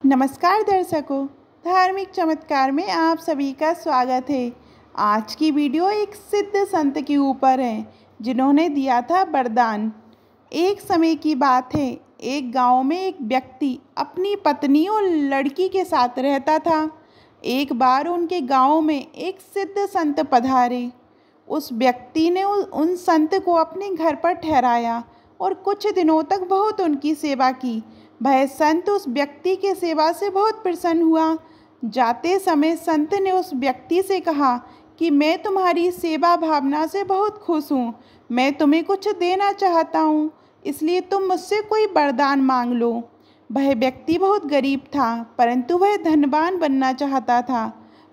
नमस्कार दर्शकों, धार्मिक चमत्कार में आप सभी का स्वागत है। आज की वीडियो एक सिद्ध संत के ऊपर है जिन्होंने दिया था वरदान। एक समय की बात है, एक गांव में एक व्यक्ति अपनी पत्नी और लड़की के साथ रहता था। एक बार उनके गांव में एक सिद्ध संत पधारे। उस व्यक्ति ने उन संत को अपने घर पर ठहराया और कुछ दिनों तक बहुत उनकी सेवा की। वह संत उस व्यक्ति के सेवा से बहुत प्रसन्न हुआ। जाते समय संत ने उस व्यक्ति से कहा कि मैं तुम्हारी सेवा भावना से बहुत खुश हूँ। मैं तुम्हें कुछ देना चाहता हूँ, इसलिए तुम मुझसे कोई वरदान मांग लो। वह व्यक्ति बहुत गरीब था, परंतु वह धनवान बनना चाहता था।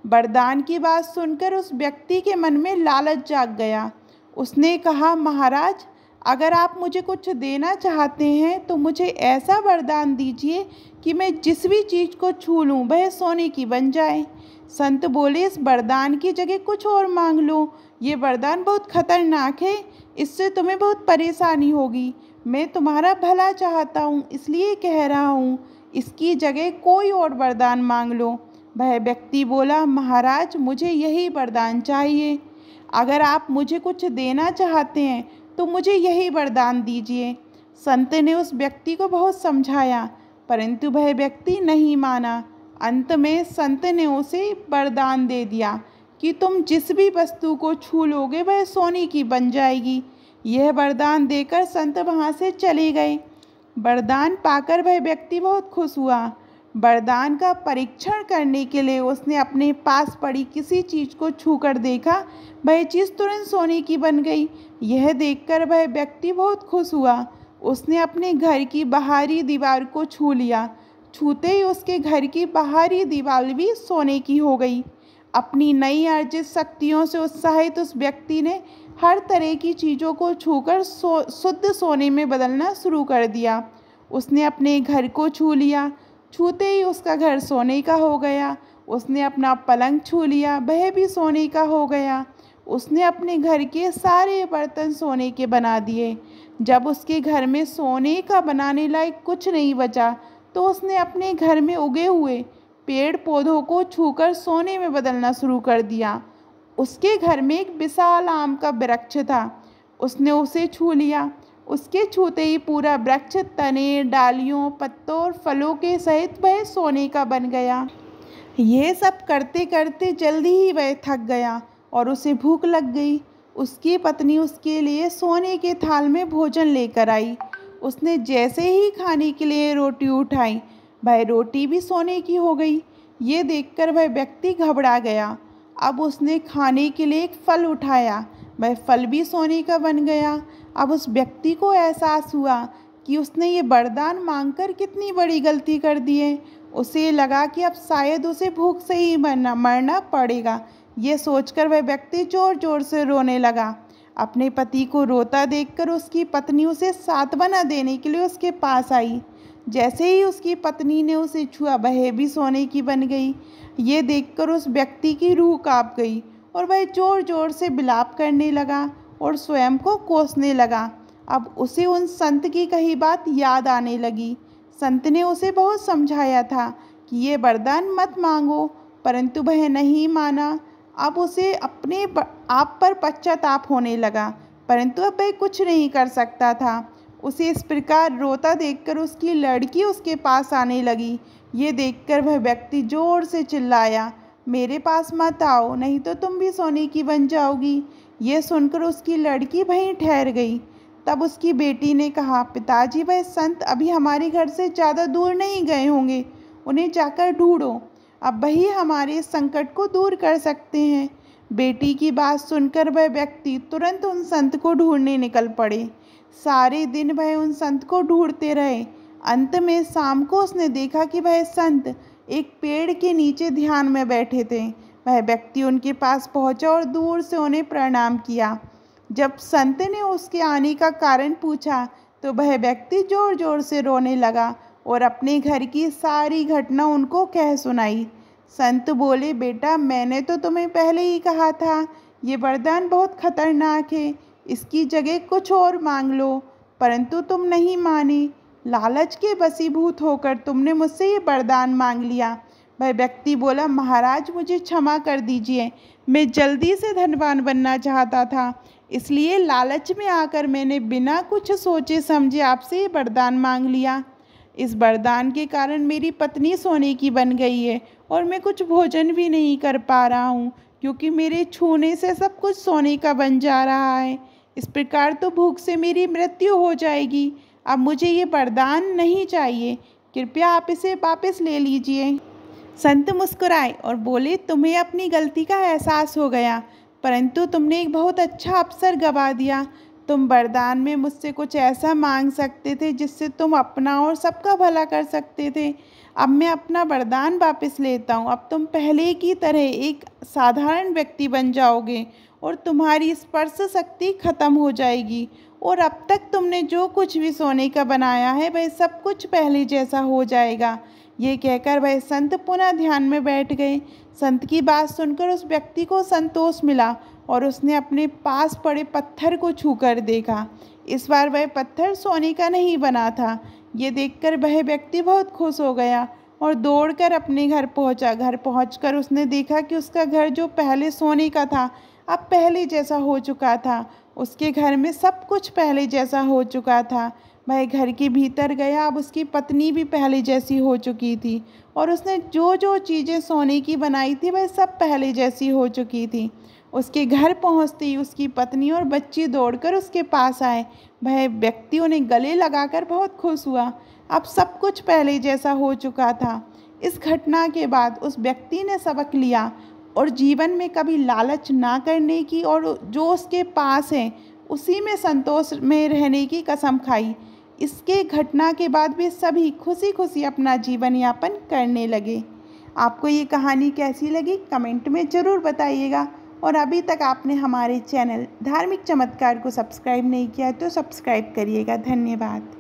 वरदान की बात सुनकर उस व्यक्ति के मन में लालच जाग गया। उसने कहा, महाराज, अगर आप मुझे कुछ देना चाहते हैं तो मुझे ऐसा वरदान दीजिए कि मैं जिस भी चीज़ को छू लूँ वह सोने की बन जाए। संत बोले, इस वरदान की जगह कुछ और मांग लो। ये वरदान बहुत खतरनाक है, इससे तुम्हें बहुत परेशानी होगी। मैं तुम्हारा भला चाहता हूँ, इसलिए कह रहा हूँ, इसकी जगह कोई और वरदान मांग लो। वह व्यक्ति बोला, महाराज, मुझे यही वरदान चाहिए। अगर आप मुझे कुछ देना चाहते हैं तो मुझे यही वरदान दीजिए। संत ने उस व्यक्ति को बहुत समझाया, परंतु वह व्यक्ति नहीं माना। अंत में संत ने उसे वरदान दे दिया कि तुम जिस भी वस्तु को छू लोगे वह सोने की बन जाएगी। यह वरदान देकर संत वहाँ से चले गए। वरदान पाकर वह व्यक्ति बहुत खुश हुआ। वरदान का परीक्षण करने के लिए उसने अपने पास पड़ी किसी चीज़ को छूकर देखा, वह चीज़ तुरंत सोने की बन गई। यह देखकर वह व्यक्ति बहुत खुश हुआ। उसने अपने घर की बाहरी दीवार को छू लिया। छूते ही उसके घर की बाहरी दीवार भी सोने की हो गई। अपनी नई अर्जित शक्तियों से उत्साहित उस व्यक्ति ने हर तरह की चीज़ों को छूकर शुद्ध सोने में बदलना शुरू कर दिया। उसने अपने घर को छू लिया, छूते ही उसका घर सोने का हो गया। उसने अपना पलंग छू लिया, वह भी सोने का हो गया। उसने अपने घर के सारे बर्तन सोने के बना दिए। जब उसके घर में सोने का बनाने लायक कुछ नहीं बचा तो उसने अपने घर में उगे हुए पेड़ पौधों को छूकर सोने में बदलना शुरू कर दिया। उसके घर में एक विशाल आम का वृक्ष था, उसने उसे छू लिया। उसके छूते ही पूरा वृक्ष तने, डालियों, पत्तों और फलों के सहित वह सोने का बन गया। ये सब करते करते जल्दी ही वह थक गया और उसे भूख लग गई। उसकी पत्नी उसके लिए सोने के थाल में भोजन लेकर आई। उसने जैसे ही खाने के लिए रोटी उठाई, वह रोटी भी सोने की हो गई। ये देखकर वह व्यक्ति घबरा गया। अब उसने खाने के लिए एक फल उठाया, वह फल भी सोने का बन गया। अब उस व्यक्ति को एहसास हुआ कि उसने ये वरदान मांगकर कितनी बड़ी गलती कर दी है। उसे लगा कि अब शायद उसे भूख से ही मरना पड़ेगा। ये सोचकर वह व्यक्ति ज़ोर ज़ोर से रोने लगा। अपने पति को रोता देखकर उसकी पत्नी उसे सांत्वना देने के लिए उसके पास आई। जैसे ही उसकी पत्नी ने उसे छुआ, वह भी सोने की बन गई। ये देखकर उस व्यक्ति की रूह काँप गई और वह ज़ोर ज़ोर से विलाप करने लगा और स्वयं को कोसने लगा। अब उसे उन संत की कही बात याद आने लगी। संत ने उसे बहुत समझाया था कि ये वरदान मत मांगो, परंतु वह नहीं माना। अब उसे अपने आप पर पश्चाताप होने लगा, परंतु अब वह कुछ नहीं कर सकता था। उसे इस प्रकार रोता देखकर उसकी लड़की उसके पास आने लगी। ये देखकर वह व्यक्ति जोर से चिल्लाया, मेरे पास मत आओ, नहीं तो तुम भी सोने की बन जाओगी। ये सुनकर उसकी लड़की वहीं ठहर गई। तब उसकी बेटी ने कहा, पिताजी, वह संत अभी हमारे घर से ज़्यादा दूर नहीं गए होंगे, उन्हें जाकर ढूंढो, अब वही हमारे संकट को दूर कर सकते हैं। बेटी की बात सुनकर वह व्यक्ति तुरंत उन संत को ढूंढने निकल पड़े। सारे दिन वह उन संत को ढूंढते रहे। अंत में शाम को उसने देखा कि वह संत एक पेड़ के नीचे ध्यान में बैठे थे। वह व्यक्ति उनके पास पहुंचा और दूर से उन्हें प्रणाम किया। जब संत ने उसके आने का कारण पूछा तो वह व्यक्ति जोर जोर से रोने लगा और अपने घर की सारी घटना उनको कह सुनाई। संत बोले, बेटा, मैंने तो तुम्हें पहले ही कहा था, ये वरदान बहुत खतरनाक है, इसकी जगह कुछ और मांग लो, परंतु तुम नहीं माने। लालच के वशीभूत होकर तुमने मुझसे ये वरदान मांग लिया। वह व्यक्ति बोला, महाराज मुझे क्षमा कर दीजिए, मैं जल्दी से धनवान बनना चाहता था, इसलिए लालच में आकर मैंने बिना कुछ सोचे समझे आपसे ये वरदान मांग लिया। इस वरदान के कारण मेरी पत्नी सोने की बन गई है और मैं कुछ भोजन भी नहीं कर पा रहा हूँ, क्योंकि मेरे छूने से सब कुछ सोने का बन जा रहा है। इस प्रकार तो भूख से मेरी मृत्यु हो जाएगी। अब मुझे ये वरदान नहीं चाहिए, कृपया आप इसे वापस ले लीजिए। संत मुस्कुराए और बोले, तुम्हें अपनी गलती का एहसास हो गया, परंतु तुमने एक बहुत अच्छा अवसर गंवा दिया। तुम वरदान में मुझसे कुछ ऐसा मांग सकते थे जिससे तुम अपना और सबका भला कर सकते थे। अब मैं अपना वरदान वापस लेता हूँ। अब तुम पहले की तरह एक साधारण व्यक्ति बन जाओगे और तुम्हारी स्पर्श शक्ति खत्म हो जाएगी, और अब तक तुमने जो कुछ भी सोने का बनाया है वह सब कुछ पहले जैसा हो जाएगा। ये कहकर वह संत पुनः ध्यान में बैठ गए। संत की बात सुनकर उस व्यक्ति को संतोष मिला और उसने अपने पास पड़े पत्थर को छूकर देखा। इस बार वह पत्थर सोने का नहीं बना था। ये देखकर वह व्यक्ति बहुत खुश हो गया और दौड़कर अपने घर पहुंचा। घर पहुंचकर उसने देखा कि उसका घर जो पहले सोने का था अब पहले जैसा हो चुका था। उसके घर में सब कुछ पहले जैसा हो चुका था। वह घर के भीतर गया। अब उसकी पत्नी भी पहले जैसी हो चुकी थी और उसने जो जो चीज़ें सोने की बनाई थी वह सब पहले जैसी हो चुकी थी। उसके घर पहुंचते ही उसकी पत्नी और बच्ची दौड़कर उसके पास आए। वह व्यक्ति उन्हें गले लगाकर बहुत खुश हुआ। अब सब कुछ पहले जैसा हो चुका था। इस घटना के बाद उस व्यक्ति ने सबक लिया और जीवन में कभी लालच ना करने की और जो उसके पास है उसी में संतोष में रहने की कसम खाई। इसके घटना के बाद भी सभी खुशी खुशी अपना जीवन यापन करने लगे। आपको ये कहानी कैसी लगी कमेंट में ज़रूर बताइएगा, और अभी तक आपने हमारे चैनल धार्मिक चमत्कार को सब्सक्राइब नहीं किया तो सब्सक्राइब करिएगा। धन्यवाद।